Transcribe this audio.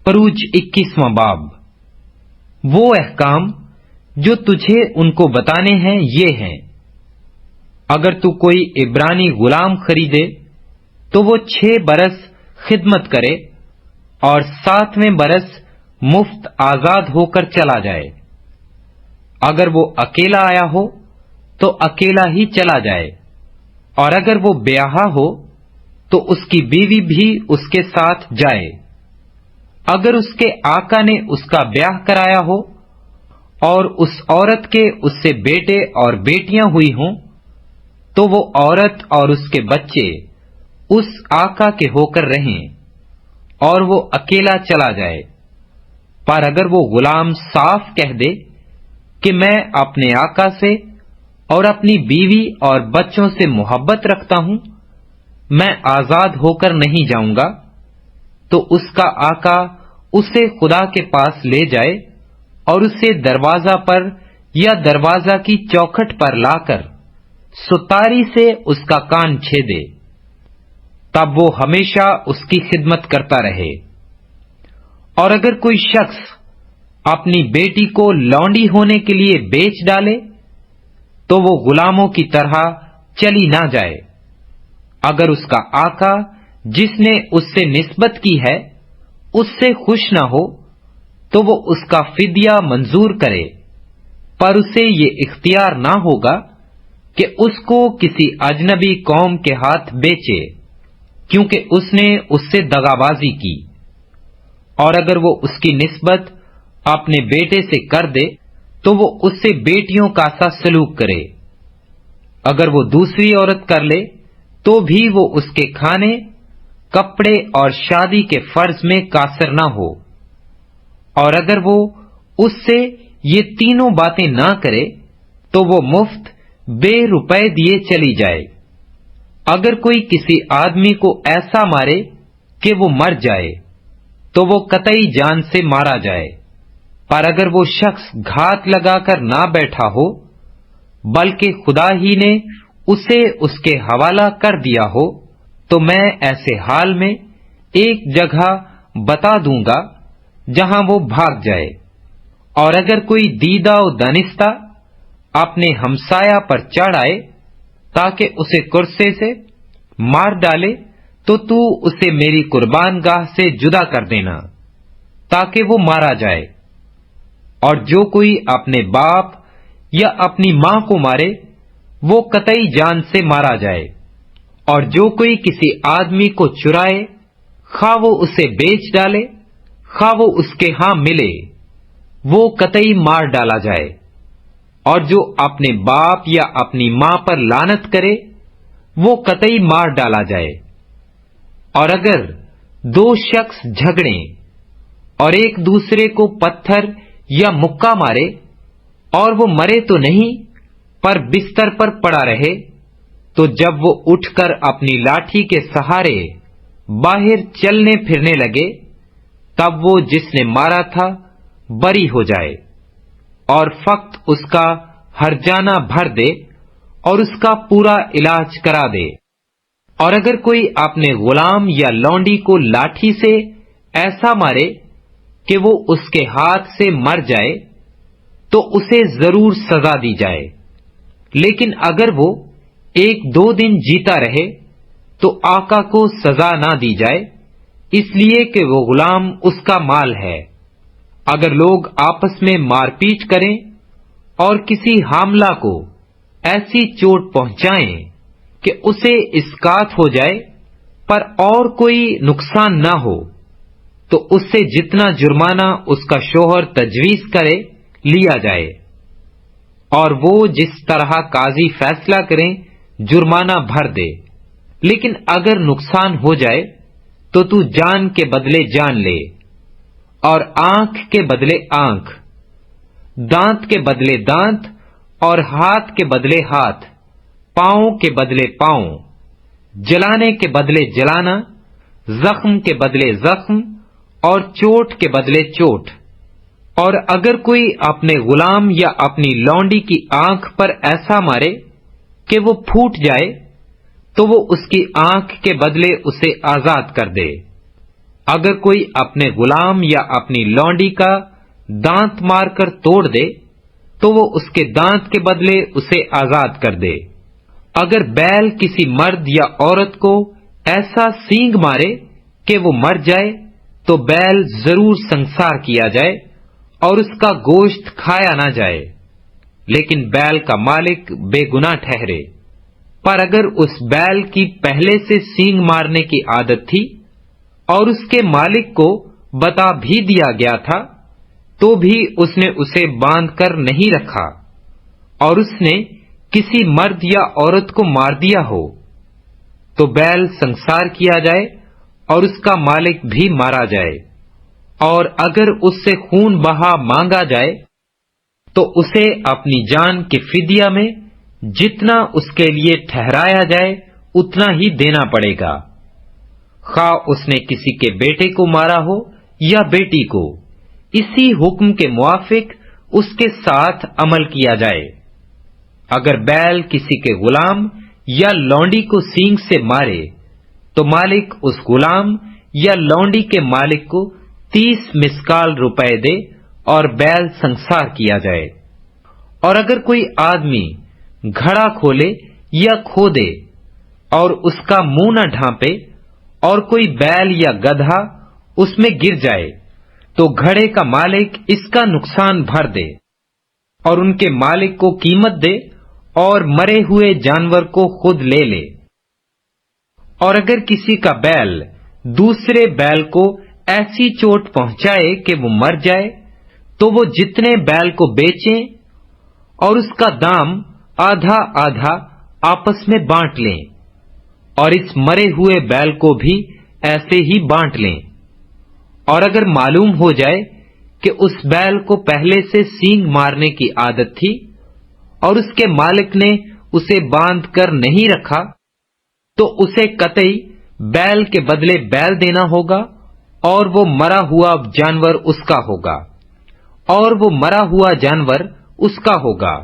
فروج 21واں باب۔ وہ احکام جو تجھے ان کو بتانے ہیں یہ ہیں، اگر تو کوئی عبرانی غلام خریدے تو وہ 6 برس خدمت کرے اور 7ویں برس مفت آزاد ہو کر چلا جائے۔ اگر وہ اکیلا آیا ہو تو اکیلا ہی چلا جائے، اور اگر وہ بیاہا ہو تو اس کی بیوی بھی اس کے ساتھ جائے۔ اگر اس کے آقا نے اس کا بیاہ کرایا ہو اور اس عورت کے اس سے بیٹے اور بیٹیاں ہوئی ہوں تو وہ عورت اور اس کے بچے اس آقا کے ہو کر رہیں اور وہ اکیلا چلا جائے۔ پر اگر وہ غلام صاف کہہ دے کہ میں اپنے آقا سے اور اپنی بیوی اور بچوں سے محبت رکھتا ہوں، میں آزاد ہو کر نہیں جاؤں گا، تو اس کا آقا اسے خدا کے پاس لے جائے اور اسے دروازہ پر یا دروازہ کی چوکھٹ پر لا کر ستاری سے اس کا کان چھیدے، تب وہ ہمیشہ اس کی خدمت کرتا رہے۔ اور اگر کوئی شخص اپنی بیٹی کو لونڈی ہونے کے لیے بیچ ڈالے تو وہ غلاموں کی طرح چلی نہ جائے۔ اگر اس کا آقا جس نے اس سے نسبت کی ہے اس سے خوش نہ ہو تو وہ اس کا فدیہ منظور کرے، پر اسے یہ اختیار نہ ہوگا کہ اس کو کسی اجنبی قوم کے ہاتھ بیچے، کیونکہ اس نے اس سے دغابازی کی۔ اور اگر وہ اس کی نسبت اپنے بیٹے سے کر دے تو وہ اس سے بیٹیوں کا سا سلوک کرے۔ اگر وہ دوسری عورت کر لے تو بھی وہ اس کے کھانے، کپڑے اور شادی کے فرض میں قاصر نہ ہو۔ اور اگر وہ اس سے یہ تینوں باتیں نہ کرے تو وہ مفت بے روپے دیے چلی جائے۔ اگر کوئی کسی آدمی کو ایسا مارے کہ وہ مر جائے تو وہ قطعی جان سے مارا جائے، پر اگر وہ شخص گھات لگا کر نہ بیٹھا ہو بلکہ خدا ہی نے اسے اس کے حوالہ کر دیا ہو تو میں ایسے حال میں ایک جگہ بتا دوں گا جہاں وہ بھاگ جائے۔ اور اگر کوئی دیدہ و دانستہ اپنے ہمسایہ پر چڑھ آئے تاکہ اسے کرسے سے مار ڈالے تو اسے میری قربان گاہ سے جدا کر دینا تاکہ وہ مارا جائے۔ اور جو کوئی اپنے باپ یا اپنی ماں کو مارے وہ قطعی جان سے مارا جائے۔ اور جو کوئی کسی آدمی کو چرائے، خواہ وہ اسے بیچ ڈالے خواہ وہ اس کے ہاں ملے، وہ قطعی مار ڈالا جائے۔ اور جو اپنے باپ یا اپنی ماں پر لعنت کرے وہ قطعی مار ڈالا جائے۔ اور اگر 2 شخص جھگڑیں اور ایک دوسرے کو پتھر یا مکہ مارے اور وہ مرے تو نہیں پر بستر پر پڑا رہے، تو جب وہ اٹھ کر اپنی لاٹھی کے سہارے باہر چلنے پھرنے لگے تب وہ جس نے مارا تھا بری ہو جائے اور فقط اس کا ہرجانہ بھر دے اور اس کا پورا علاج کرا دے۔ اور اگر کوئی اپنے غلام یا لونڈی کو لاٹھی سے ایسا مارے کہ وہ اس کے ہاتھ سے مر جائے تو اسے ضرور سزا دی جائے، لیکن اگر وہ 1-2 دن جیتا رہے تو آقا کو سزا نہ دی جائے، اس لیے کہ وہ غلام اس کا مال ہے۔ اگر لوگ آپس میں مار پیٹ کریں اور کسی حاملہ کو ایسی چوٹ پہنچائیں کہ اسے اسقاط ہو جائے پر اور کوئی نقصان نہ ہو، تو اس سے جتنا جرمانہ اس کا شوہر تجویز کرے لیا جائے، اور وہ جس طرح قاضی فیصلہ کریں جرمانہ بھر دے۔ لیکن اگر نقصان ہو جائے تو جان کے بدلے جان لے، اور آنکھ کے بدلے آنکھ، دانت کے بدلے دانت، اور ہاتھ کے بدلے ہاتھ، پاؤں کے بدلے پاؤں، جلانے کے بدلے جلانا، زخم کے بدلے زخم، اور چوٹ کے بدلے چوٹ۔ اور اگر کوئی اپنے غلام یا اپنی لونڈی کی آنکھ پر ایسا مارے کہ وہ پھوٹ جائے تو وہ اس کی آنکھ کے بدلے اسے آزاد کر دے۔ اگر کوئی اپنے غلام یا اپنی لونڈی کا دانت مار کر توڑ دے تو وہ اس کے دانت کے بدلے اسے آزاد کر دے۔ اگر بیل کسی مرد یا عورت کو ایسا سینگ مارے کہ وہ مر جائے تو بیل ضرور سنسار کیا جائے اور اس کا گوشت کھایا نہ جائے، لیکن بیل کا مالک بے گناہ ٹھہرے۔ پر اگر اس بیل کی پہلے سے سینگ مارنے کی عادت تھی اور اس کے مالک کو بتا بھی دیا گیا تھا تو بھی اس نے اسے باندھ کر نہیں رکھا اور اس نے کسی مرد یا عورت کو مار دیا ہو تو بیل سنسار کیا جائے اور اس کا مالک بھی مارا جائے، اور اگر اس سے خون بہا مانگا جائے تو اسے اپنی جان کے فدیہ میں جتنا اس کے لیے ٹھہرایا جائے اتنا ہی دینا پڑے گا، خواہ اس نے کسی کے بیٹے کو مارا ہو یا بیٹی کو، اسی حکم کے موافق اس کے ساتھ عمل کیا جائے۔ اگر بیل کسی کے غلام یا لونڈی کو سینگ سے مارے تو مالک اس غلام یا لونڈی کے مالک کو 30 مسکال روپے دے اور بیل سنسار کیا جائے۔ اور اگر کوئی آدمی گھڑا کھولے یا کھودے اور اس کا منہ نہ ڈھانپے اور کوئی بیل یا گدھا اس میں گر جائے تو گھڑے کا مالک اس کا نقصان بھر دے اور ان کے مالک کو قیمت دے اور مرے ہوئے جانور کو خود لے لے۔ اور اگر کسی کا بیل دوسرے بیل کو ایسی چوٹ پہنچائے کہ وہ مر جائے تو وہ جتنے بیل کو بیچیں اور اس کا دام آدھا آدھا آپس میں بانٹ لیں، اور اس مرے ہوئے بیل کو بھی ایسے ہی بانٹ لیں۔ اور اگر معلوم ہو جائے کہ اس بیل کو پہلے سے سینگ مارنے کی عادت تھی اور اس کے مالک نے اسے باندھ کر نہیں رکھا تو اسے قطعی بیل کے بدلے بیل دینا ہوگا، اور وہ مرا ہوا جانور اس کا ہوگا، اور وہ مرا ہوا جانور اس کا ہوگا۔